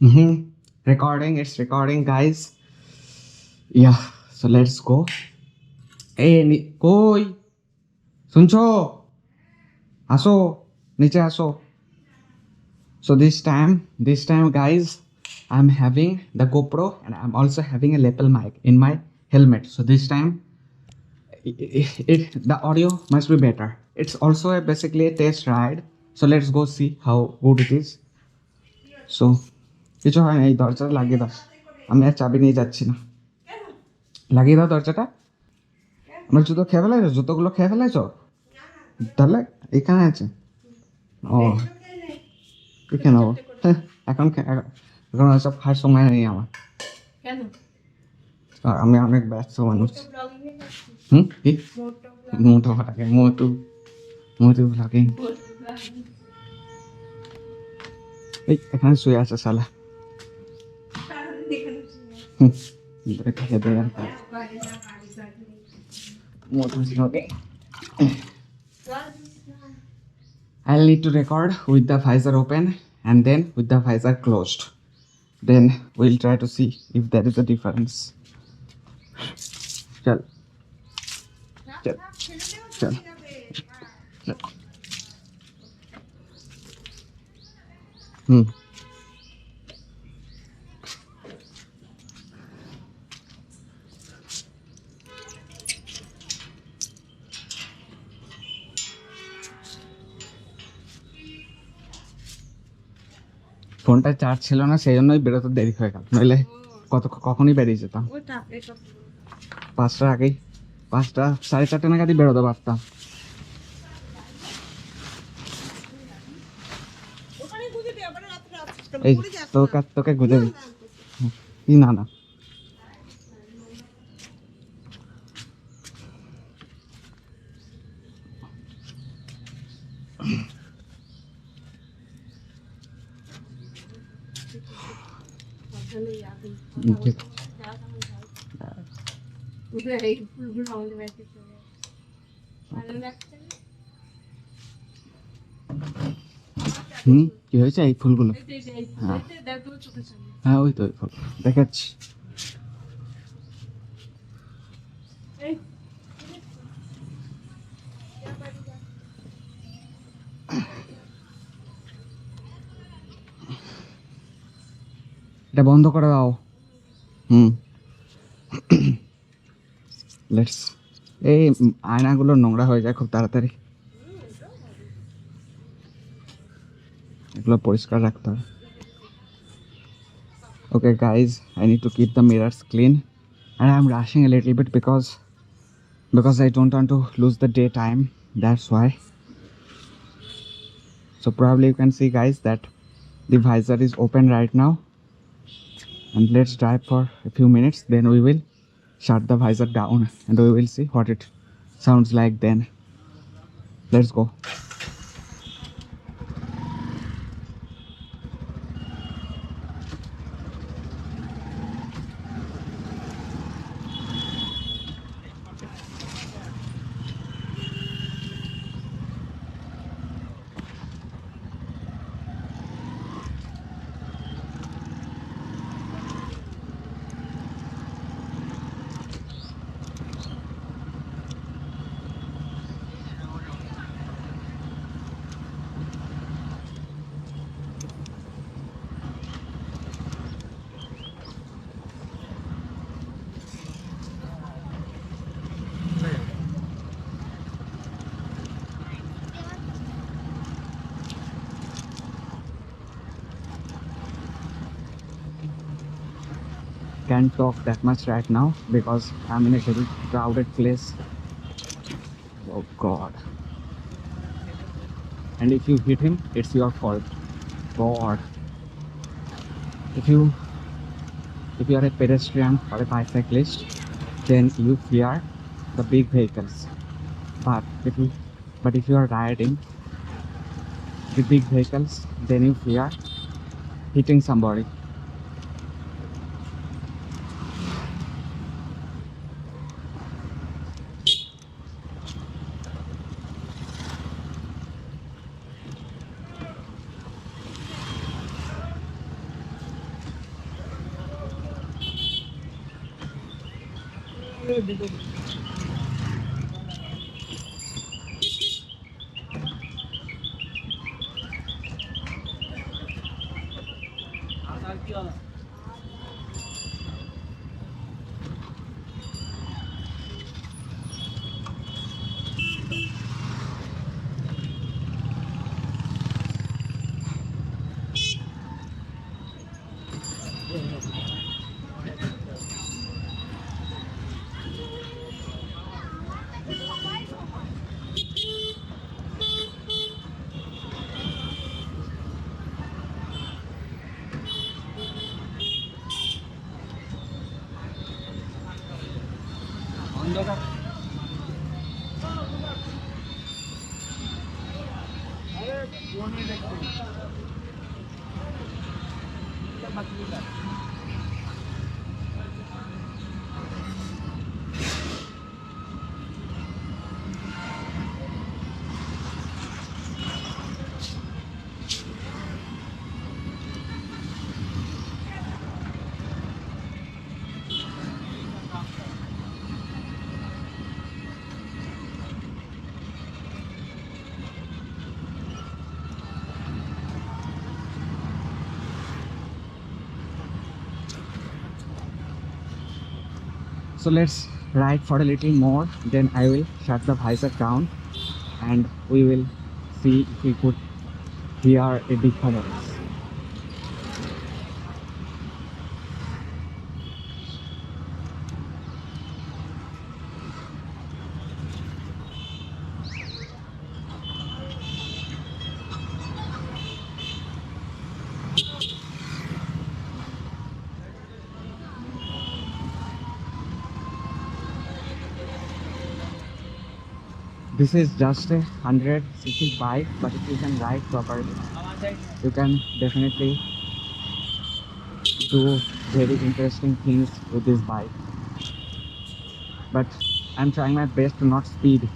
Mm-hmm. Recording, it's recording, guys. Yeah, so let's go. Hey, koi, suncho, aso, niche aso. So this time, guys, I'm having the GoPro and I'm also having a lapel mic in my helmet. So this time, the audio must be better. It's also basically a test ride. So let's go see how good it is. So কিছু হয় না, এই দরজাটা লাগিয়ে দাও। আমি আর চাবি নিয়ে যাচ্ছি না। লাগিয়ে দাও দরজাটা। আমার জুতো খেয়ে ফেলাইছো, জুতোগুলো খেয়ে ফেলাইছো? তাহলে এখানে আছে। ও দেখে নেবো। হ্যাঁ, এখন এখন ওসব খাওয়ার সময় নেই আমার। আর আমি অনেক ব্যস্ত মানুষ। কি মোটো ব্লগিং, মোটু মোটু ব্লগিং। এই এখানে শুয়ে আছে শালা। খেয়ে দেয় মোটু blogging. I'll need to record with the visor open and then with the visor closed. Then we'll try to see if there is a difference. Chal. Chal. Chal. Chal. ফোনটা charge ছিল না, সেই জন্যই বেরোতে দেরি হয়ে গেল, নইলে কখনই বেরিয়ে যেতাম। 5টার আগেই, 5টা 4:30 নাগাদই বেরোতে পারতাম। এই তোকে গুঁজে দিই। কি না না, কি হয়েছে এই ফুলগুলো? হ্যাঁ ওই তো ওই ফুল দেখাচ্ছি। এটা বন্ধ করে দাও। লেটস। এই আয়নাগুলো নোংরা হয়ে যায় খুব তাড়াতাড়ি, এগুলো পরিষ্কার রাখতে হবে। Okay guys, I need to keep the mirrors clean and I'm rushing a little bit because I don't want to lose the daytime, that's why. So probably you can see, guys, that the visor is open right now, and let's drive for a few minutes, then we will shut the visor down and we will see what it sounds like then. Let's go. Can't talk that much right now because I'm in a very crowded place. Oh god. And if you hit him, it's your fault. God. If you are a pedestrian or a bicyclist, then you fear the big vehicles. But if you are riding the big vehicles, then you fear hitting somebody. So let's ride for a little more, then I will shut the visor down and we will see if we could hear a difference. This is just a 100cc bike, but if you can ride properly, you can definitely do very interesting things with this bike. But I'm trying my best to not speed.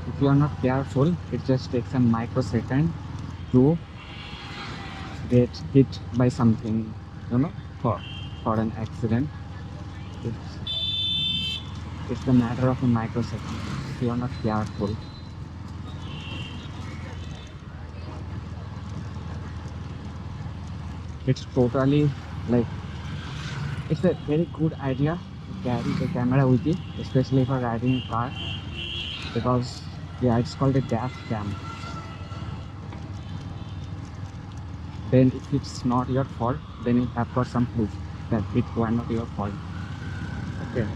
If you are not careful, it just takes a microsecond to get hit by something, you know, for for an accident. It's a matter of a microsecond if you are not careful. It's totally like it's a very good idea to carry the camera with you, especially for riding a car, because yeah, it's called a dash cam. Then if it's not your fault, then you have got some proof that it was not your fault. Okay.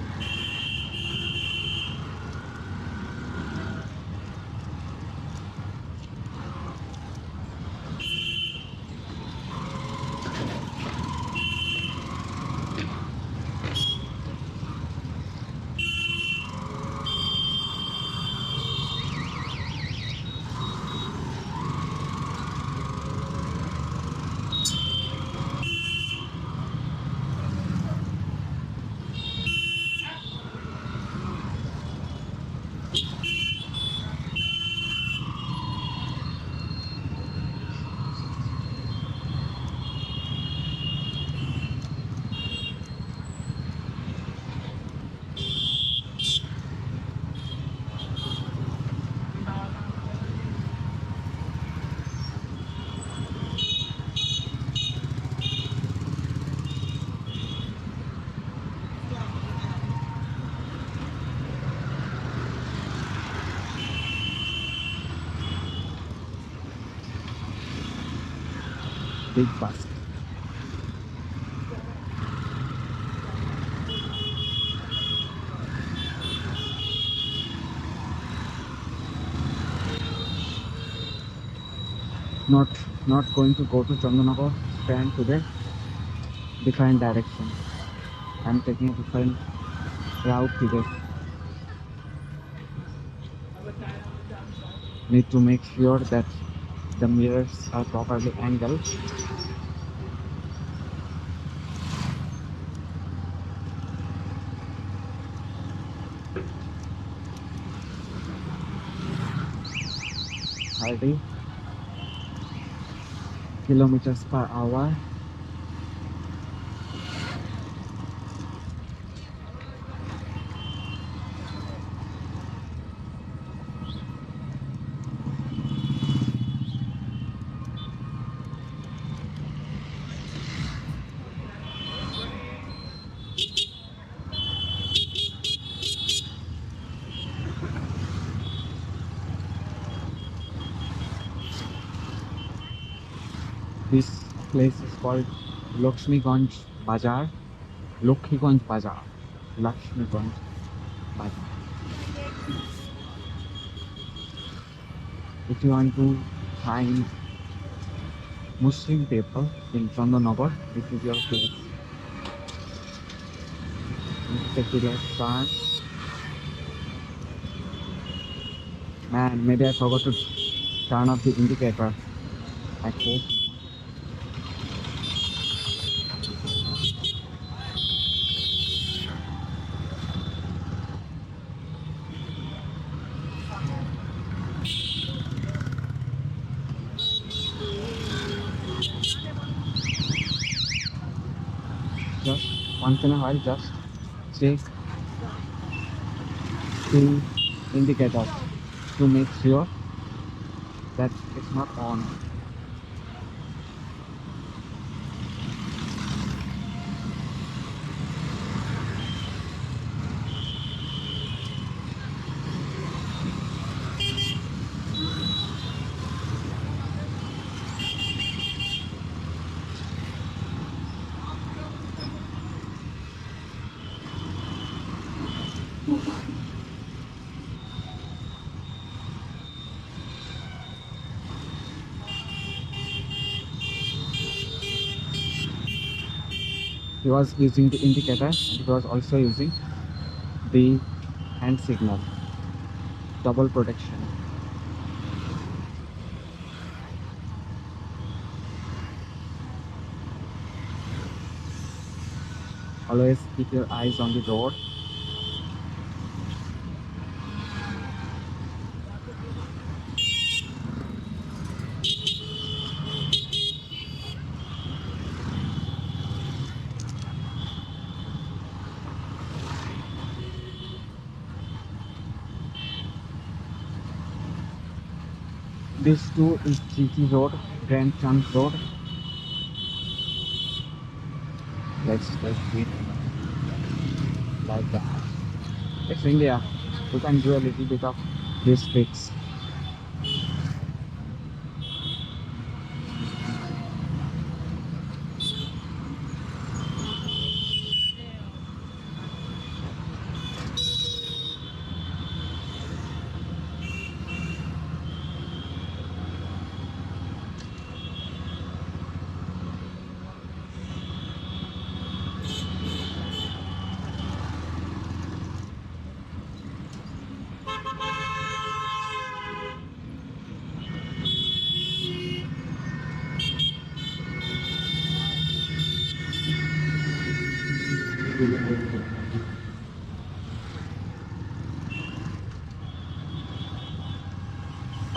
Big bus. Not not going to go to Chandanagar stand today. Different direction. I'm taking a different route today. Need to make sure that the mirrors are properly angled. Thirty kilometers per hour. This place is called Lakshmiganj Bazaar. Lakshmiganj Bazaar. Lakshmiganj Bazaar. If you want to find Muslim people in Chandanagar, this is your place. Take the left turn. Man, maybe I forgot to turn off the indicator. I hope. Just once in a while, just check the indicator to make sure that it's not on. He was using the indicator and he was also using the hand signal. Double protection. Always keep your eyes on the road. This too is GT Road, Grand Trunk Road. Let's take it like that. It's India. We can do a little bit of these tricks.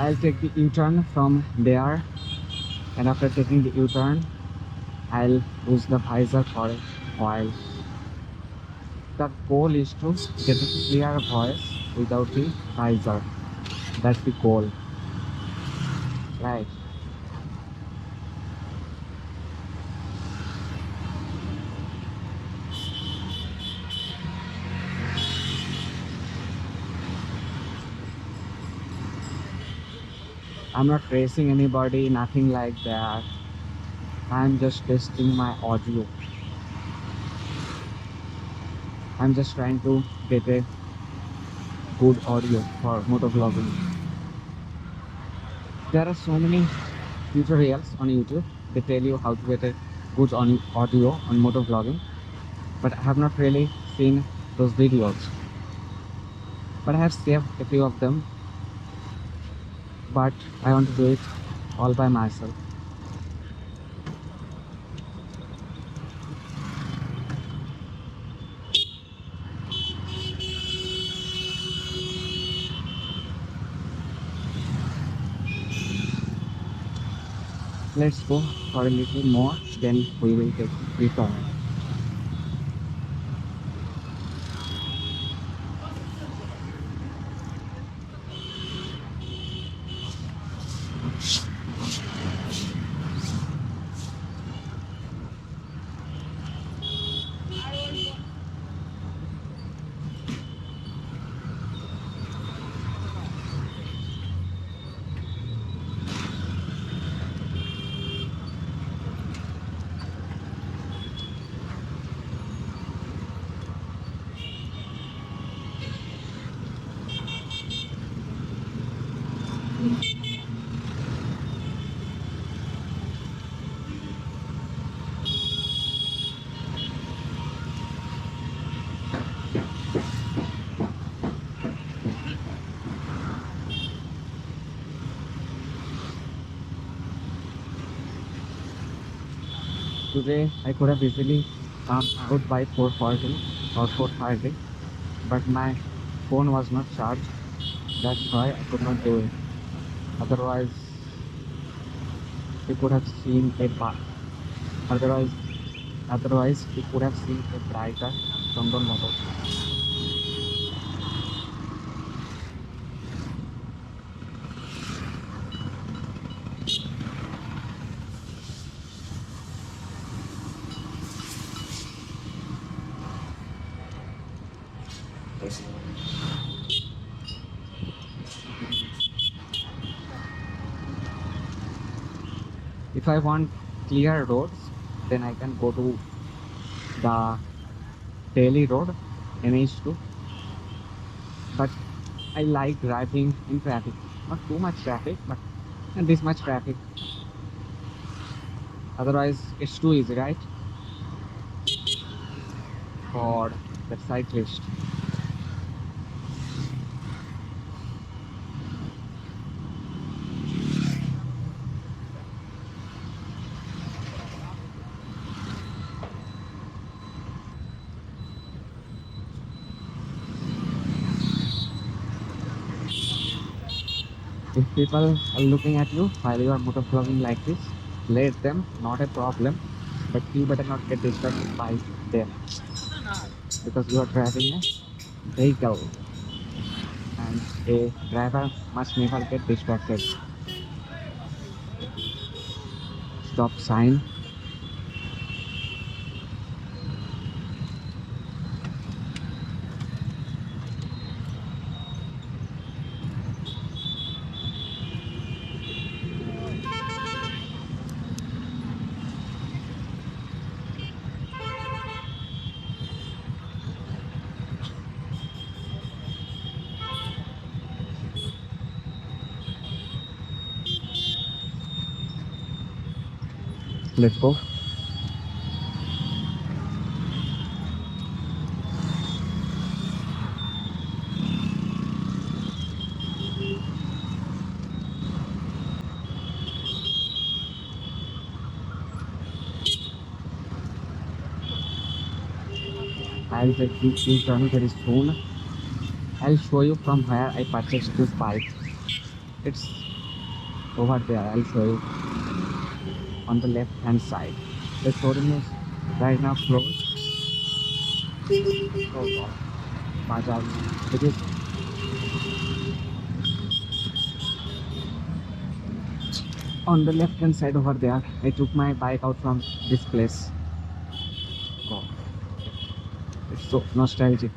I'll take the U-turn from there, and after taking the U-turn, I'll use the visor for a while. The goal is to get a clear voice without the visor. That's the goal. Right. I'm not racing anybody, nothing like that. I'm just testing my audio. I'm just trying to get a good audio for motovlogging. There are so many tutorials on YouTube. They tell you how to get a good audio on motovlogging, but I have not really seen those videos. But I have saved a few of them but I want to do it all by myself. Let's go for a little more, then we will take return. Today I could have easily come out by 4:40 or 4:30, but my phone was not charged. That's why I could not do it. Otherwise, you could have seen a bar. Otherwise, otherwise you could have seen a brighter London Moto. If I want clear roads, then I can go to the daily road, NH2. But I like driving in traffic. Not too much traffic, but not this much traffic. Otherwise, it's too easy, right? For the cyclist. If people are looking at you while you are motovlogging like this, let them, not a problem. But you better not get distracted by them because you are driving a vehicle and a driver must never get distracted. Stop sign. Let's go. I'll take this journey very soon. I'll show you from where I purchased this bike. It's over there. I'll show you on the left hand side. The showroom is right now closed. Oh God, Bajaj. It is on the left hand side over there. I took my bike out from this place. God, it's so nostalgic.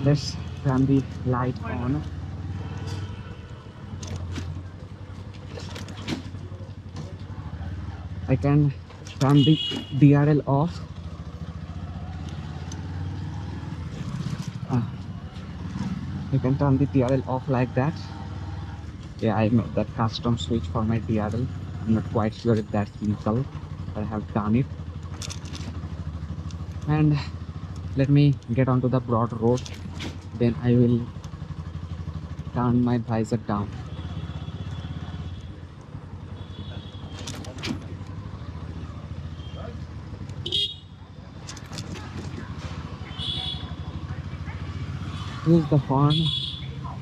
Let's turn the light on. I can turn the DRL off. Ah, I can turn the DRL off like that. Yeah, I made that custom switch for my DRL. I'm not quite sure if that's legal, but I have done it. And let me get onto the broad road. Then I will turn my visor down. Use the horn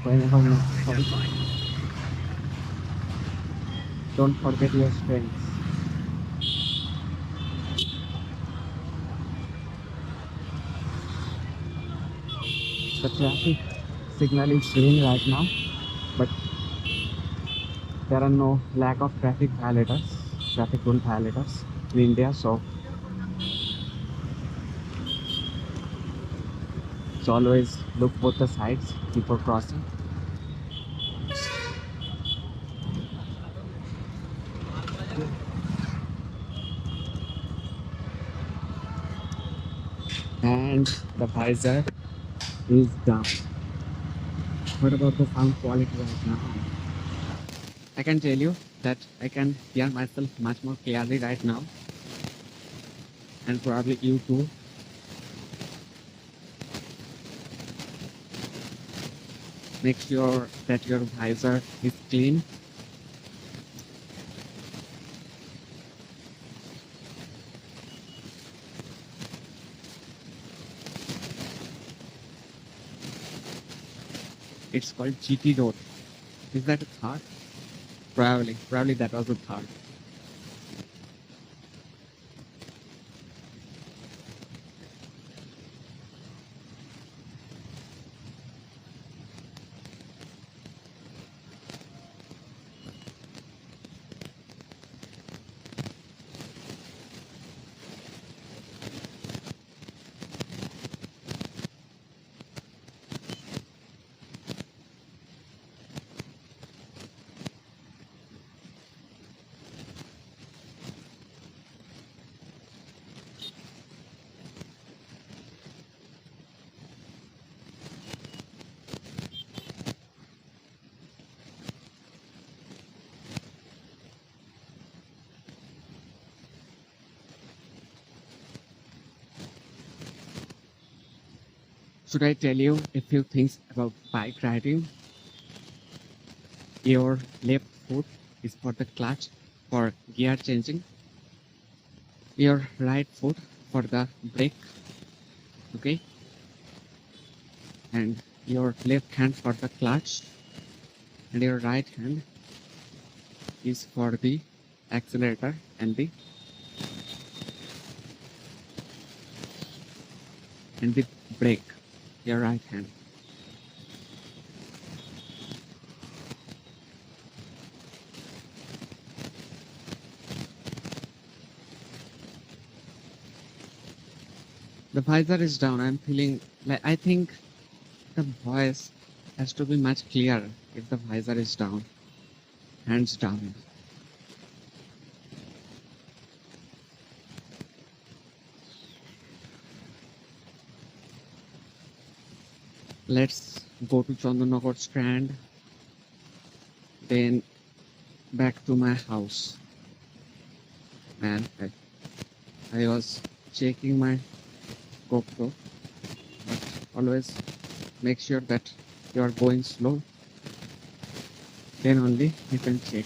whenever necessary. Don't forget your strengths. The traffic signal is green right now, but there are no lack of traffic rule violators in India, so always look both the sides before crossing. And the visor is down. What about the sound quality right now? I can tell you that I can hear myself much more clearly right now, and probably you too. Make sure that your visor is clean. It's called GT Road. Is that a thought? Probably that was a thought. Should I tell you a few things about bike riding? Your left foot is for the clutch for gear changing. Your right foot for the brake, okay? And your left hand for the clutch, and your right hand is for the accelerator and the brake. Your right hand. The visor is down. I'm feeling like I think the voice has to be much clearer if the visor is down. Hands down. Let's go to Chandanagar Strand, then back to my house. Man, I was checking my GoPro, but always make sure that you are going slow, then only you can check.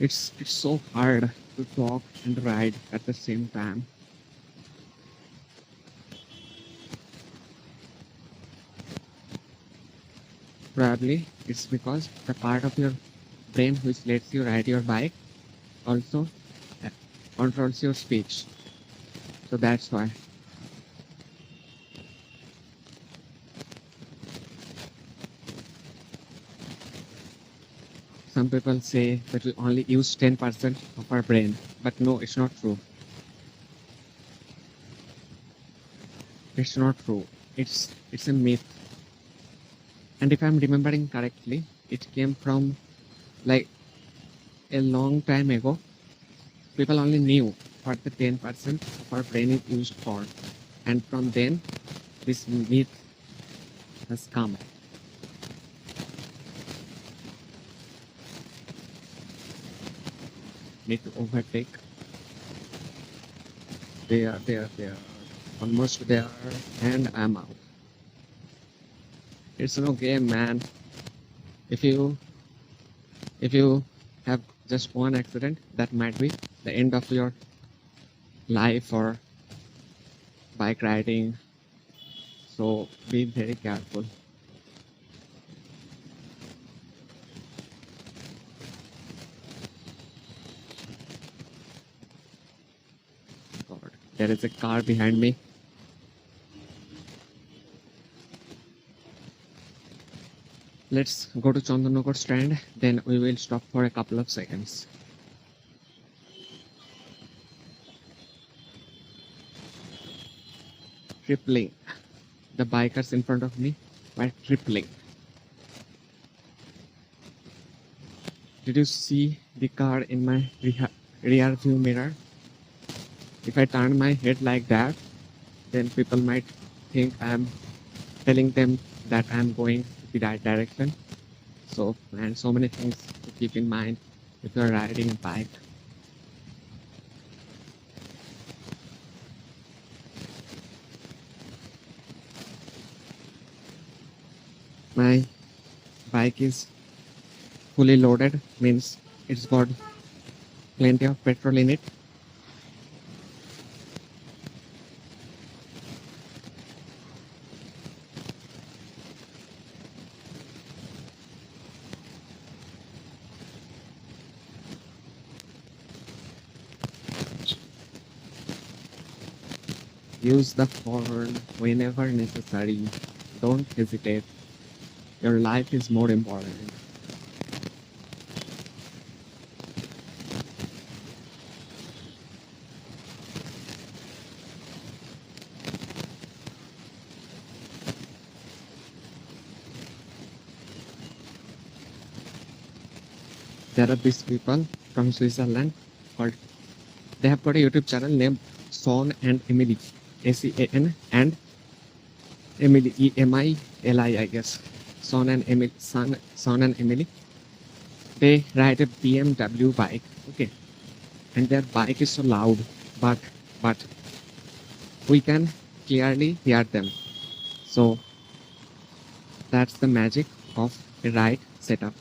It's so hard to talk and ride at the same time. Probably it's because the part of your brain which lets you ride your bike also uh, controls your speech. So that's why. Some people say that we only use 10% of our brain, but no, it's not true. It's not true. It's a myth. And if I'm remembering correctly, it came from like a long time ago. People only knew what the 10% of our brain is used for. And from then, this myth has come. Need to overtake. They are almost there, and I'm out. It's no game, man. If you if you have just one accident, that might be the end of your life or bike riding. So be very careful. God, there is a car behind me. Let's go to Chandanagar strand, then we will stop for a couple of seconds. Tripling. The bikers in front of me were tripling. Did you see the car in my rear view mirror? If I turn my head like that, then people might think I'm telling them that I'm going the right direction. So, and so many things to keep in mind if you're riding a bike. My bike is fully loaded, means it's got plenty of petrol in it. Use the horn whenever necessary. Don't hesitate. Your life is more important. There are these people from Switzerland called, they have got a YouTube channel named Son and Emily, Sean and Emily, Emili, I guess. Son and Emily. They ride a BMW bike, okay, and their bike is so loud, but we can clearly hear them. So that's the magic of a ride setup.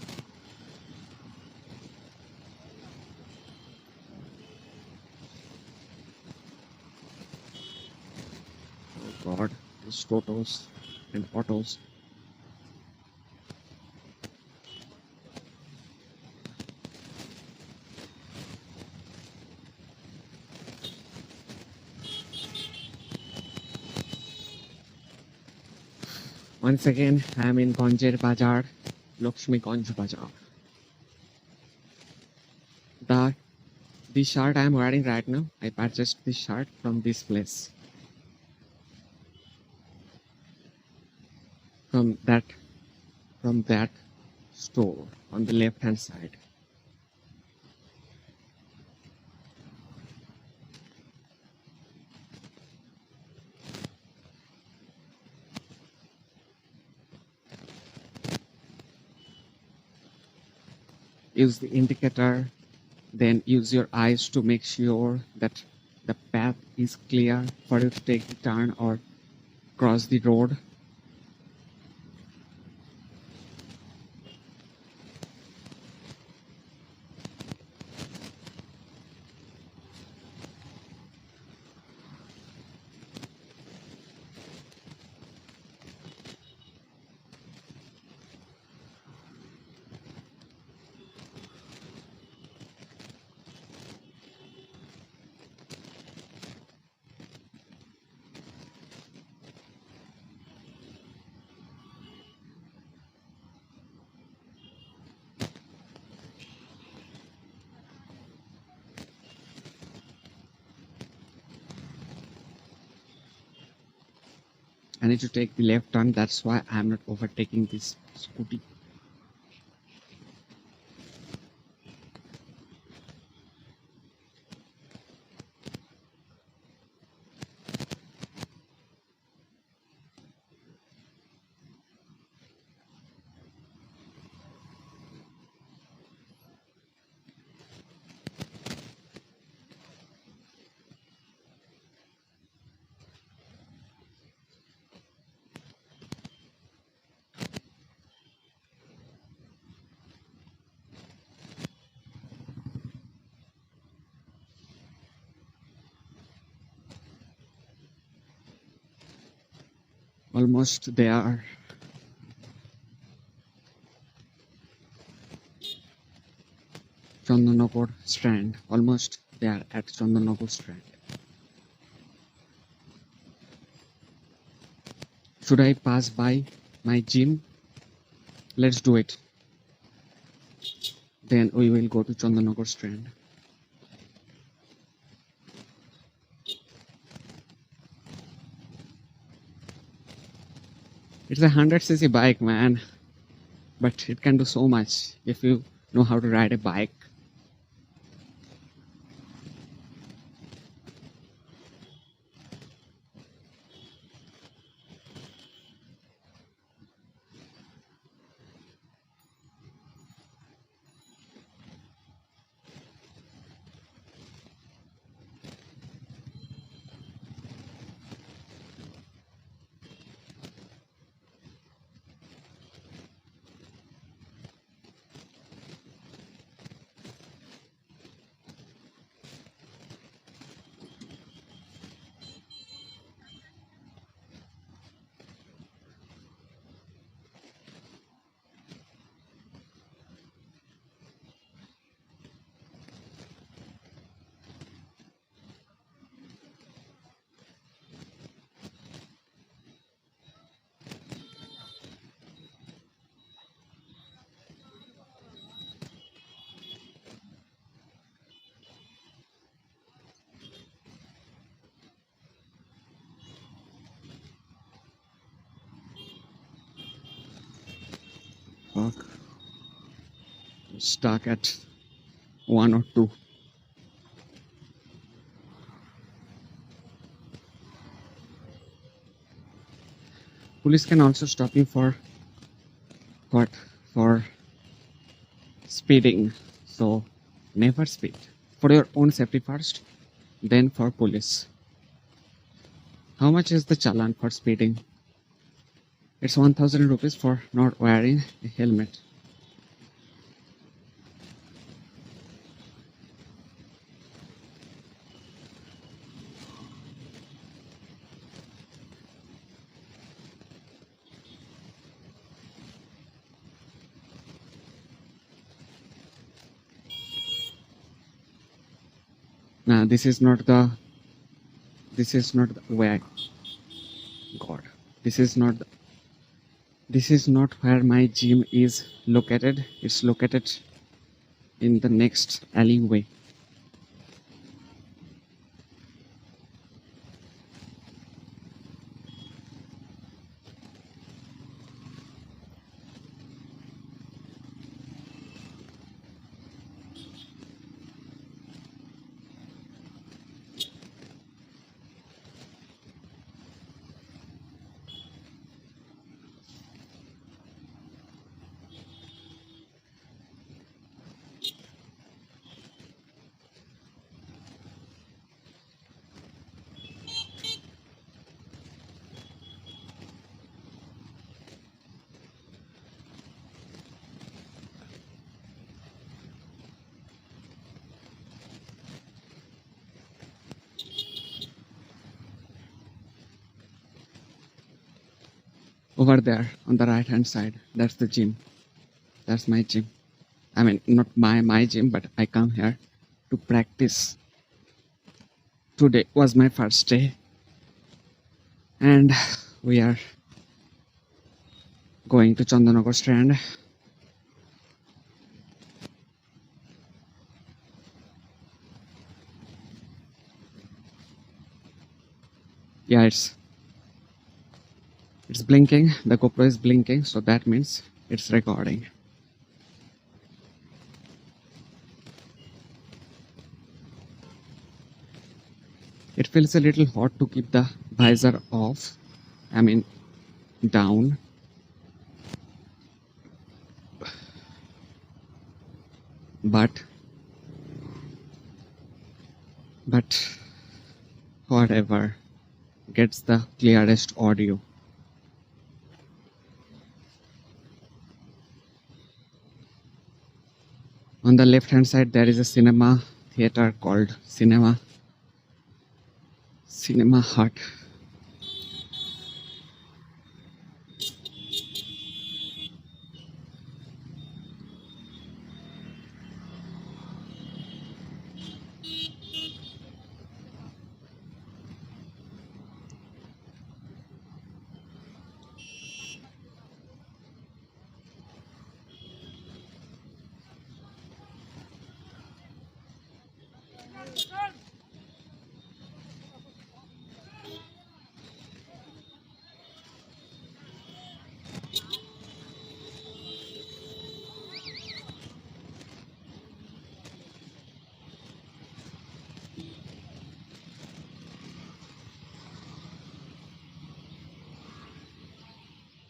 Oh God, those totos and autos. Once again, I'm in Ganjer Bazaar, Lakshmiganj Bazaar. The the shirt I'm wearing right now, I purchased this shirt from this place, from that from that store on the left hand side. Use the indicator, then use your eyes to make sure that the path is clear for you to take the turn or cross the road. I need to take the left turn, that's why I'm not overtaking this scooty. Almost there. Chandanagar strand. Almost there at Chandanagar strand. Should I pass by my gym? Let's do it. Then we will go to Chandanagar strand. It's a 100cc bike, man. But it can do so much if you know how to ride a bike. Fuck. Stuck at 1 or 2. Police can also stop you for what? For speeding. So never speed. For your own safety first, then for police. How much is the challan for speeding? It's 1000 rupees for not wearing a helmet. Nah, this is not the way. God, this is not where my gym is located. It's located in the next alleyway. Over there on the right hand side, that's the gym. That's my gym. I mean, not my gym, but I come here to practice. Today was my first day, and we are going to Chandanagar strand. Yeah, it's blinking. The GoPro is blinking, so that means it's recording. It feels a little hot to keep the visor off. I mean, down. But whatever gets the clearest audio. On the left hand side there is a cinema theater called Cinema Hut.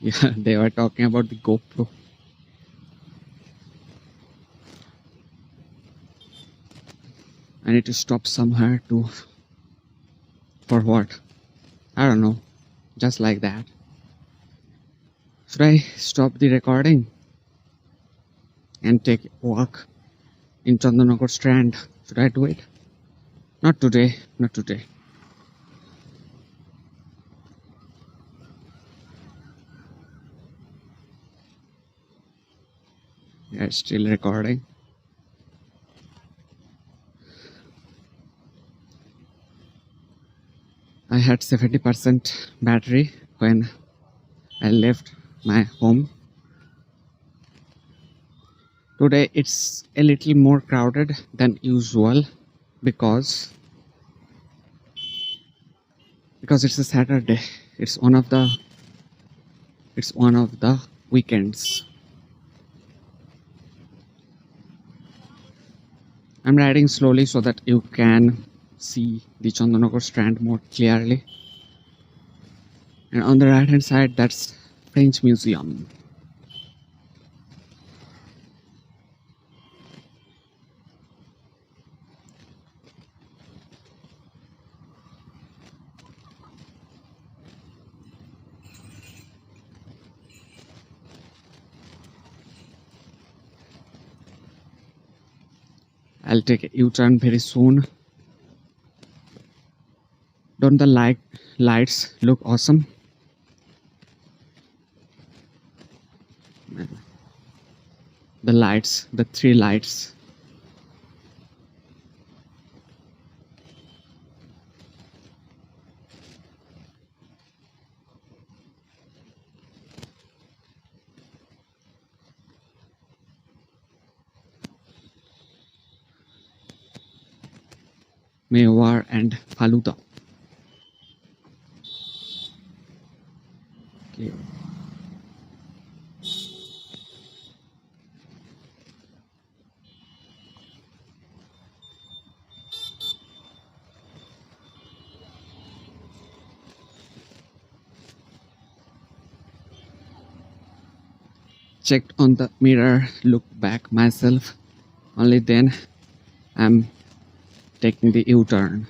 Yeah, they were talking about the GoPro. I need to stop somewhere to. For what? I don't know. Just like that. Should I stop the recording and take a walk in Chandanagar Strand? Should I do it? Not today. Not today. Yeah, it's still recording. I had 70% battery when I left my home. Today it's a little more crowded than usual because it's a Saturday. It's one of the weekends. I'm riding slowly so that you can see the Chandanagar Strand more clearly. And on the right hand side, that's French Museum. I'll take a U-turn very soon. Don't the lights look awesome? The lights, the three lights. Mewar and Faluda. Okay. Checked on the mirror, looked back myself. Only then I'm taking the U-turn.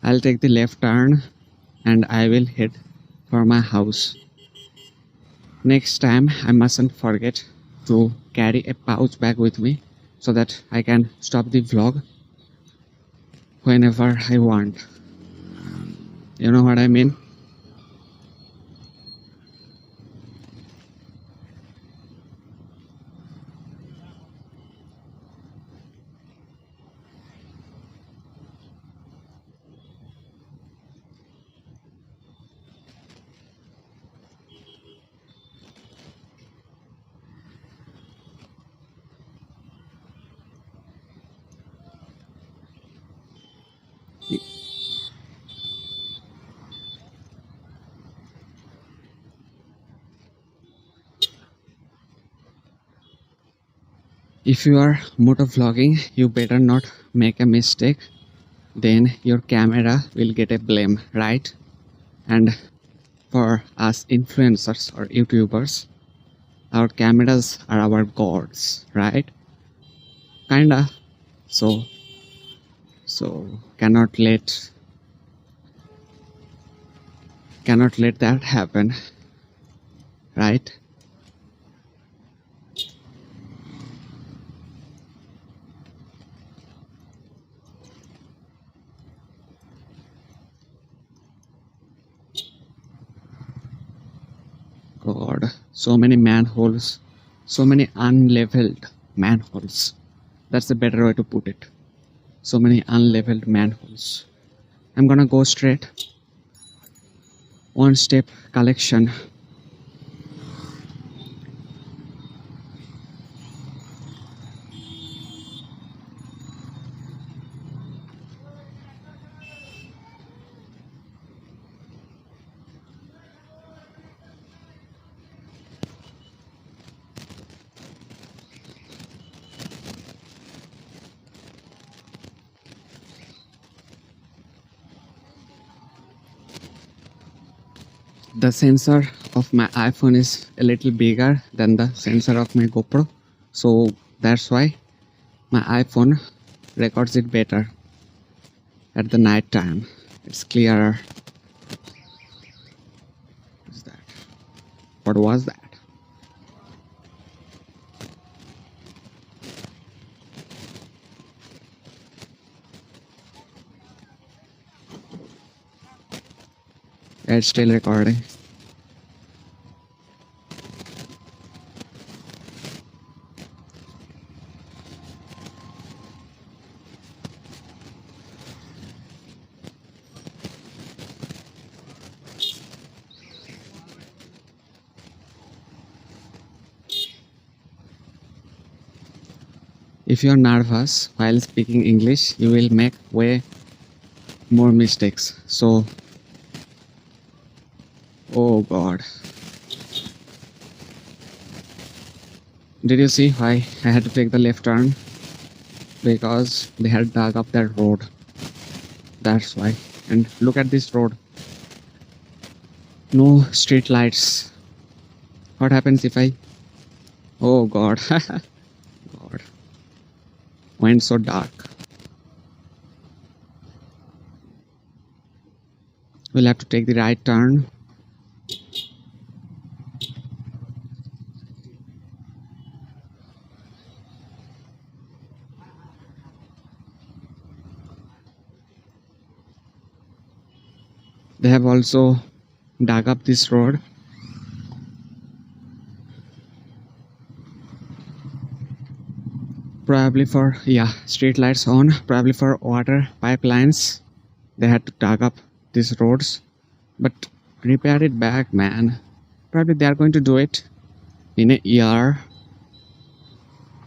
I'll take the left turn and I will head for my house. Next time I mustn't forget to carry a pouch bag with me so that I can stop the vlog whenever I want. You know what I mean? If you are moto vlogging, you better not make a mistake. Then your camera will get a blame, right? And for us influencers or YouTubers, our cameras are our gods, right? Kinda. So cannot let that happen, right? God, so many manholes, so many unleveled manholes. That's a better way to put it. So many unleveled manholes. I'm gonna go straight. One step collection. The sensor of my iPhone is a little bigger than the sensor of my GoPro, so that's why my iPhone records it better at the night time. It's clearer. What's that? What was that? It's still recording. If you're nervous while speaking English, you will make way more mistakes. So, oh god. Did you see why I had to take the left turn? Because they had dug up that road. That's why. And look at this road. No street lights. What happens if I... Oh god. God. Went so dark. We'll have to take the right turn. They have also dug up this road. Probably for, yeah, street lights on. Probably for water pipelines. They had to dug up these roads. But repair it back, man. Probably they are going to do it in a year.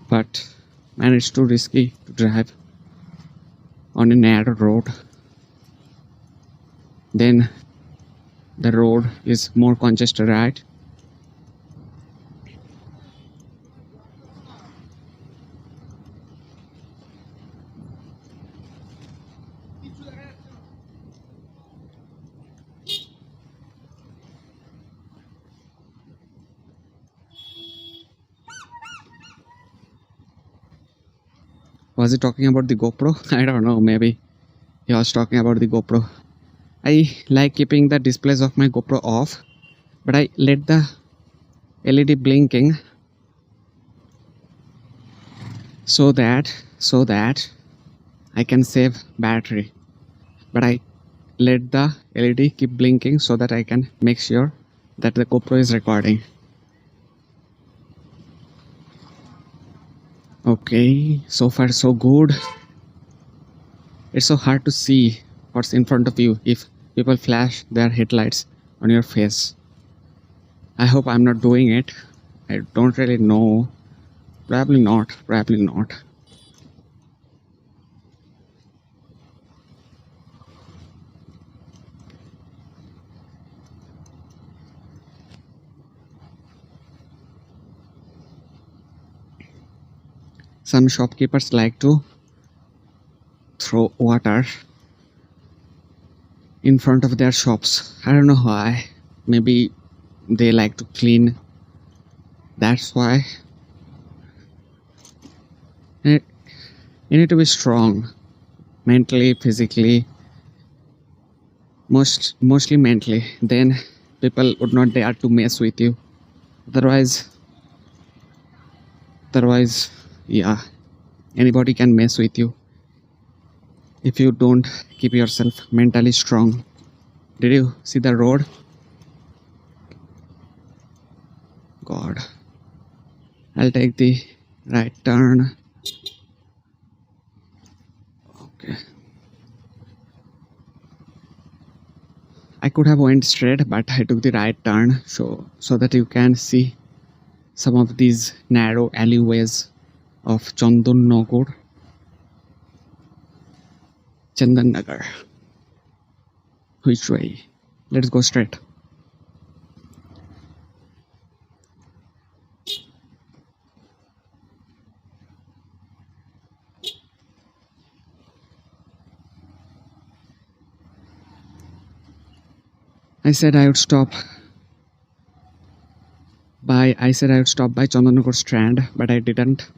But man, it's too risky to drive on a narrow road. Then the road is more congested, right? Was he talking about the GoPro? I don't know, maybe he was talking about the GoPro. I like keeping the displays of my GoPro off, but I let the LED blinking so that I can save battery. But I let the LED keep blinking so that I can make sure that the GoPro is recording. Okay, so far so good. It's so hard to see what's in front of you if people flash their headlights on your face. I hope I'm not doing it. I don't really know. Probably not. Probably not. Some shopkeepers like to throw water in front of their shops. I don't know why. Maybe they like to clean. That's why. You need to be strong. Mentally, physically. Mostly mentally. Then people would not dare to mess with you. Otherwise, yeah, anybody can mess with you if you don't keep yourself mentally strong. Did you see the road? God, I'll take the right turn. Okay, I could have went straight, but I took the right turn so that you can see some of these narrow alleyways of Chandan Nagar. Which way? Let's go straight. I said I would stop I said I would stop by Chandanagar Strand, but I didn't.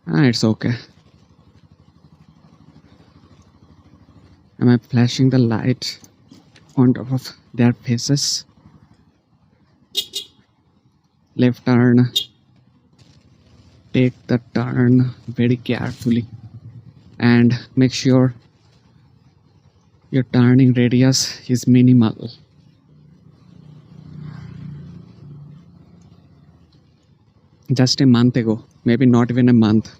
It's okay. Am I flashing the light on top of their faces? Left turn. Take the turn very carefully and make sure your turning radius is minimal. Just a month ago, maybe not even a month,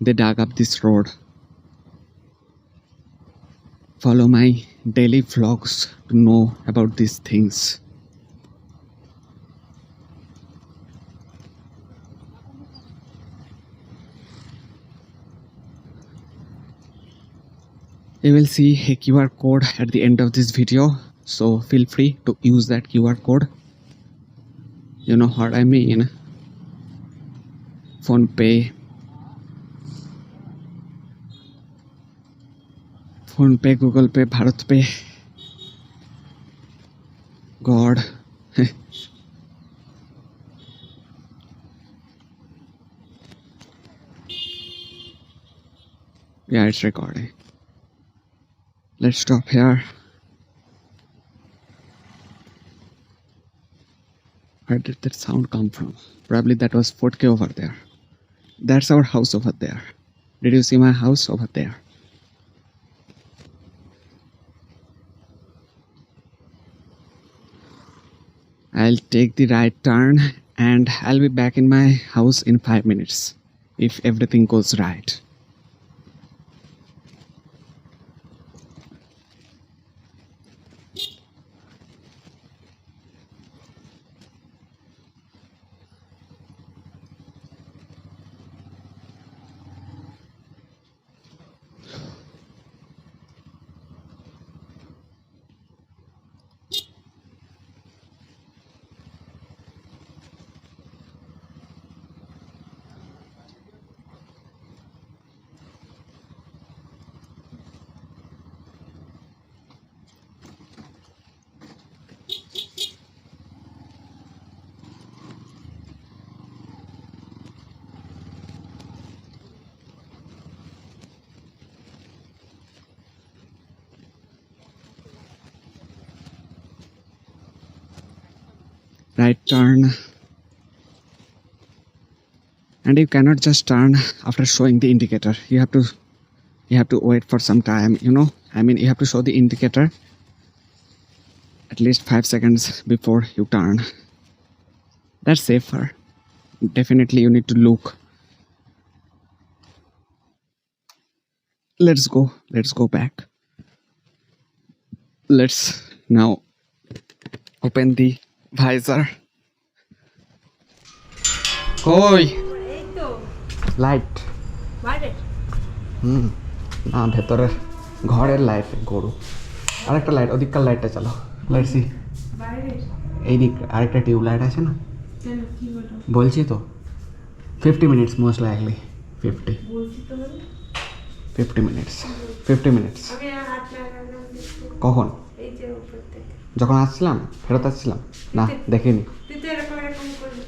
they dug up this road. Follow my daily vlogs to know about these things. You will see a QR code at the end of this video, so feel free to use that QR code. You know what I mean. Phone Pay, Google Pay, Bharat Pay. God. Yeah, it's recording. Let's stop here. Where did that sound come from? Probably that was Fort K over there. That's our house over there. Did you see my house over there? I'll take the right turn and I'll be back in my house in 5 minutes if everything goes right. Right turn, and you cannot just turn after showing the indicator. You have to wait for some time, you know. I mean, you have to show the indicator at least 5 seconds before you turn. That's safer. Definitely you need to look. Let's go back. Let's now open the visor. Koi এই তো light বাইরে না ভেতরের ঘরের light গরু আরেকটা light ওদিককার লাইটটা চালো লাইট সি বাইরে এই দিক আরেকটা টিউব লাইট আছে না কেন কি বলো বলছি তো 50 মিনিটস মোস্ট লাইকলি 50 বলছি তো বলে 50 মিনিটস 50 মিনিটস আমি আর হাত লাগালাম কখন এই যে উপর থেকে যখন আসছিলাম ফেরত আসছিলাম না দেখিনি তুই তো এরকম এরকম করবি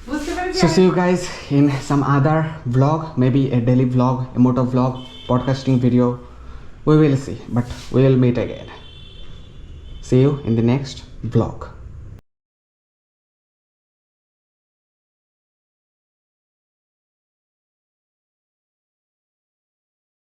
বুঝতে পারবি So see you guys in some other vlog, maybe a daily vlog, a moto vlog, podcasting video. We will see, but we will meet again. See you in the next vlog.